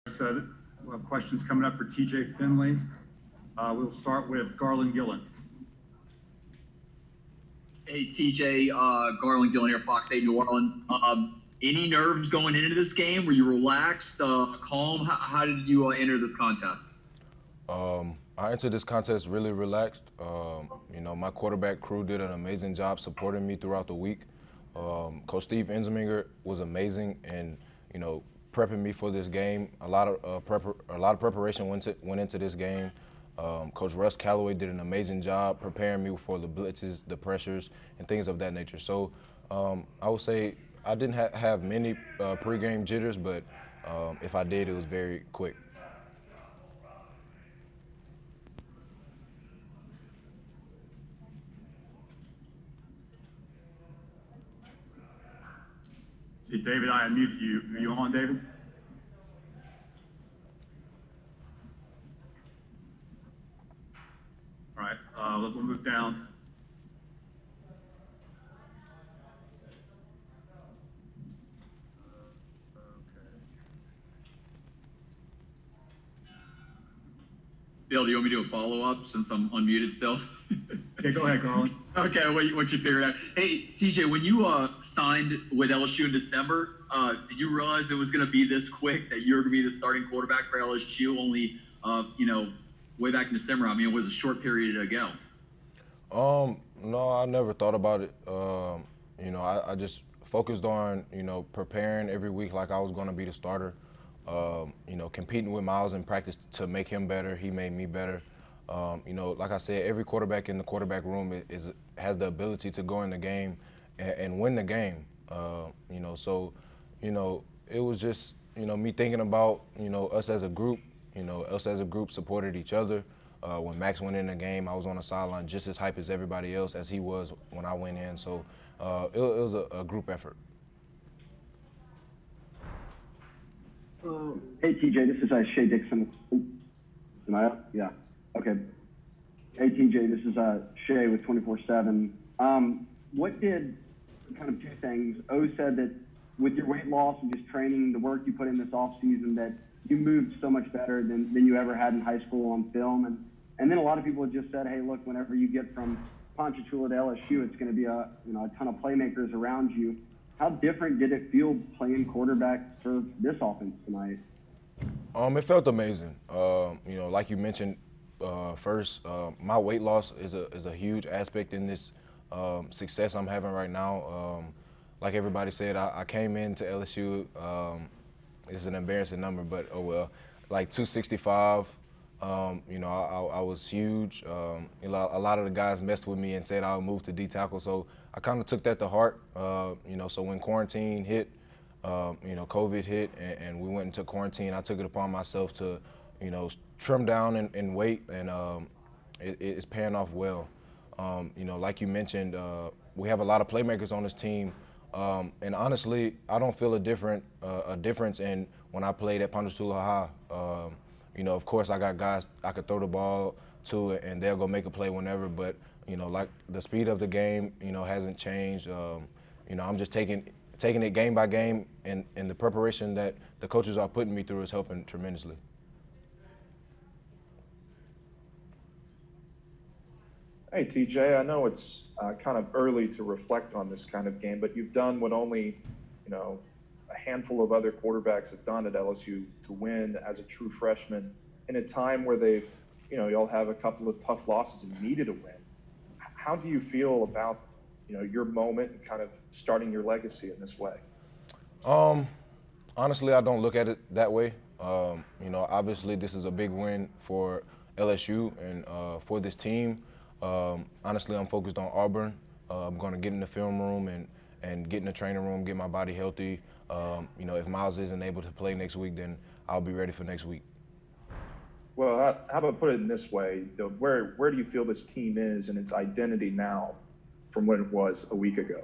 So we'll have questions coming up for TJ Finley. We'll start with Garland Gillen. Hey, TJ, Garland Gillen here, Fox 8 New Orleans. Any nerves going into this game? Were you relaxed, calm? How did you enter this contest? I entered this contest really relaxed. My quarterback crew did an amazing job supporting me throughout the week. Coach Steve Ensminger was amazing and, prepping me for this game. A lot of preparation went into this game. Coach Russ Calloway did an amazing job preparing me for the blitzes, the pressures, and things of that nature. So I would say I didn't have many pregame jitters, but if I did, it was very quick. See, David, I unmuted you. Are you on, David? All right, we'll move down. Bill, do you want me to do a follow-up since I'm unmuted still? Okay, go ahead, Garland. Okay, what you figured out. Hey, TJ, when you signed with LSU in December, did you realize it was going to be this quick, that you were going to be the starting quarterback for LSU only, way back in December? I mean, it was a short period ago. No, I never thought about it. I just focused on, preparing every week like I was going to be the starter. Competing with Myles in practice to make him better. He made me better. Like I said, every quarterback in the quarterback room has the ability to go in the game and win the game. It was just, me thinking about, us as a group. Us as a group supported each other. When Max went in the game, I was on the sideline just as hype as everybody else as he was when I went in. So it was a group effort. Hey, TJ, this is Shea Dixon. Am I up? Yeah. Okay. Hey, TJ, this is Shea with 24/7. What did, kind of two things, O said that with your weight loss and just training, the work you put in this offseason, that you moved so much better than you ever had in high school on film. And then a lot of people have just said, hey, look, whenever you get from Ponchatoula to LSU, it's going to be a ton of playmakers around you. How different did it feel playing quarterback for this offense tonight? It felt amazing. Like you mentioned first, my weight loss is a huge aspect in this success I'm having right now. Like everybody said, I came into LSU. It's an embarrassing number, but oh well. Like 265. I was huge. A lot of the guys messed with me and said I would move to D tackle. So I kind of took that to heart. So when quarantine hit, COVID hit, and we went into quarantine, I took it upon myself to, trim down in weight, and it's paying off well. Like you mentioned, we have a lot of playmakers on this team, and honestly, I don't feel a difference in when I played at Ponchatoula High. Of course, I got guys I could throw the ball to, and they'll go make a play whenever. But like the speed of the game, hasn't changed. I'm just taking it game by game, and the preparation that the coaches are putting me through is helping tremendously. Hey, TJ, I know it's kind of early to reflect on this kind of game, but you've done what only, a handful of other quarterbacks have done at LSU to win as a true freshman in a time where they've, y'all have a couple of tough losses and needed a win. How do you feel about, your moment and kind of starting your legacy in this way? Honestly, I don't look at it that way. Obviously this is a big win for LSU and for this team. Honestly, I'm focused on Auburn. I'm going to get in the film room and get in the training room, get my body healthy. If Myles isn't able to play next week, then I'll be ready for next week. Well, how about put it in this way? Where do you feel this team is and its identity now from what it was a week ago?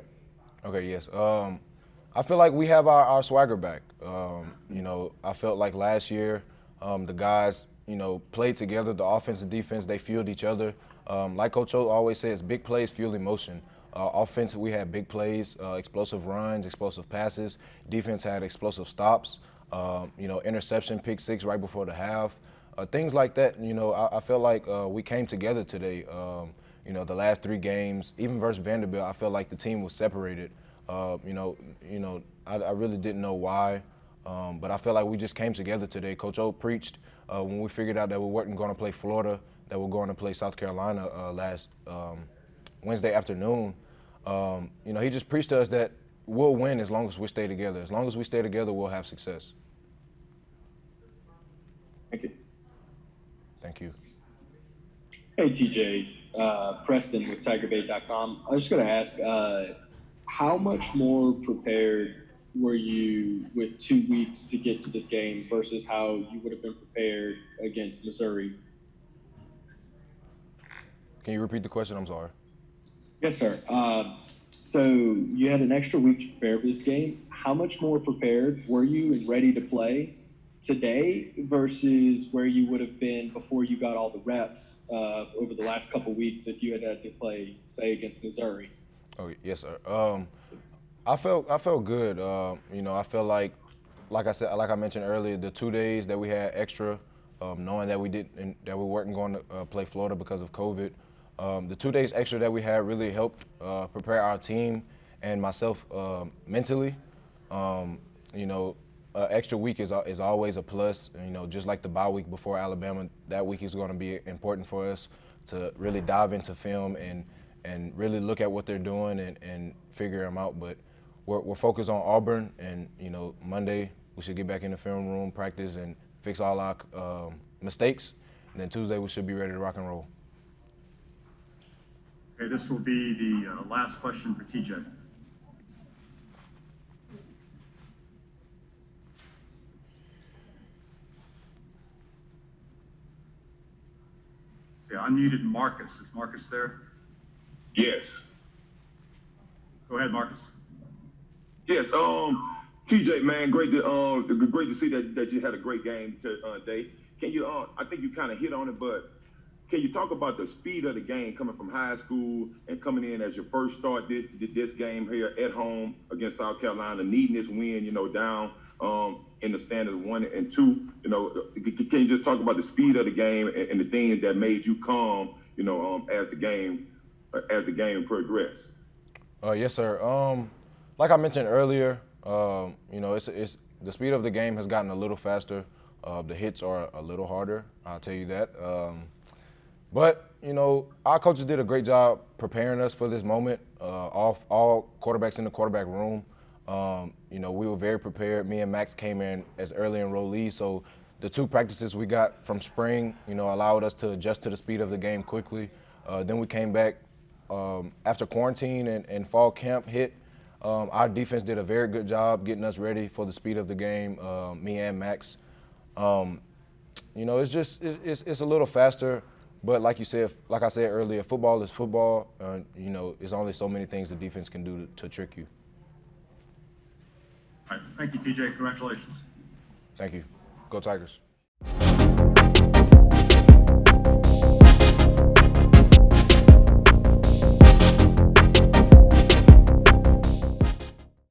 Okay, yes. I feel like we have our swagger back. I felt like last year the guys, played together. The offense and defense, they fueled each other. Like Coach O always says, big plays fuel emotion. Offense, we had big plays, explosive runs, explosive passes. Defense had explosive stops. Interception, pick six right before the half. Things like that. I felt like we came together today. The last three games, even versus Vanderbilt, I felt like the team was separated. I really didn't know why, but I felt like we just came together today. Coach O preached when we figured out that we weren't going to play Florida, that we're going to play South Carolina last Wednesday afternoon. He just preached to us that we'll win as long as we stay together. As long as we stay together, we'll have success. Thank you. Thank you. Hey, TJ, Preston with TigerBait.com. I was just going to ask, how much more prepared were you with 2 weeks to get to this game versus how you would have been prepared against Missouri? Can you repeat the question? I'm sorry. Yes, sir. So you had an extra week to prepare for this game. How much more prepared were you and ready to play today versus where you would have been before you got all the reps over the last couple of weeks if you had to play, say, against Missouri? Oh, yes, sir. I felt good. I felt like I mentioned earlier, the 2 days that we had extra, knowing that we weren't going to play Florida because of COVID. The 2 days extra that we had really helped prepare our team and myself mentally. Extra week is always a plus. Just like the bye week before Alabama, that week is going to be important for us to really dive into film and really look at what they're doing and figure them out. But we're focused on Auburn, and Monday we should get back in the film room, practice, and fix all our mistakes. And then Tuesday we should be ready to rock and roll. Okay, this will be the last question for TJ. See, I unmuted Marcus. Is Marcus there? Yes. Go ahead, Marcus. Yes. TJ, man, great to see that you had a great game today. Can you? I think you kind of hit on it, but can you talk about the speed of the game coming from high school and coming in as your first start this game here at home against South Carolina, needing this win, down in the standard 1 and 2. Can you just talk about the speed of the game and the things that made you calm, as the game progressed? Yes, sir. Like I mentioned earlier, it's the speed of the game has gotten a little faster. The hits are a little harder. I'll tell you that. But our coaches did a great job preparing us for this moment. All quarterbacks in the quarterback room. We were very prepared. Me and Max came in as early enrollees, so the 2 practices we got from spring, allowed us to adjust to the speed of the game quickly. Then we came back after quarantine and fall camp hit. Our defense did a very good job getting us ready for the speed of the game. Me and Max. It's a little faster. But like I said earlier, football is football. There's only so many things the defense can do to trick you. All right. Thank you, TJ. Congratulations. Thank you. Go Tigers.